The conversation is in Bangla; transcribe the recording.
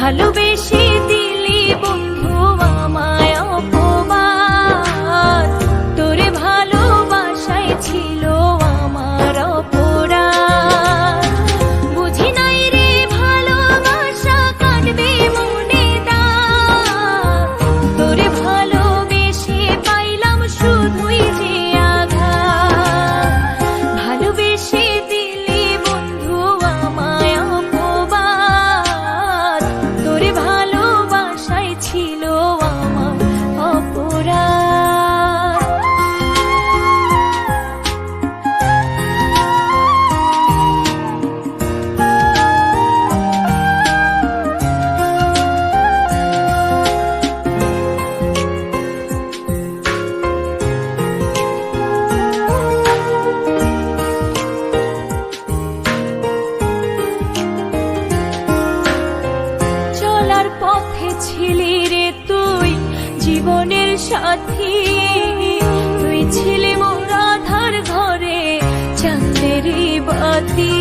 ভালোবেসে দিলি বন্ধু আমায় অপমান, তোরে ভালোবাসায় ছিল আমার অপরাধ। বুঝি নাই রে ভালোবাসা কাটবে মনে দাগ, তোরে ভালোবেসে পাইলাম শুধুই যে আঘাত। ভালোবেসে দিলি বন্ধু আমায় অপমান, তোরে ভালোবাসায় ছিল আমার অপরাধ। চলার পথে ছিলি রে তুই জীবনের সাথী, তুই ছিলি মোর আধার ঘরে চাঁদেরই বাতি।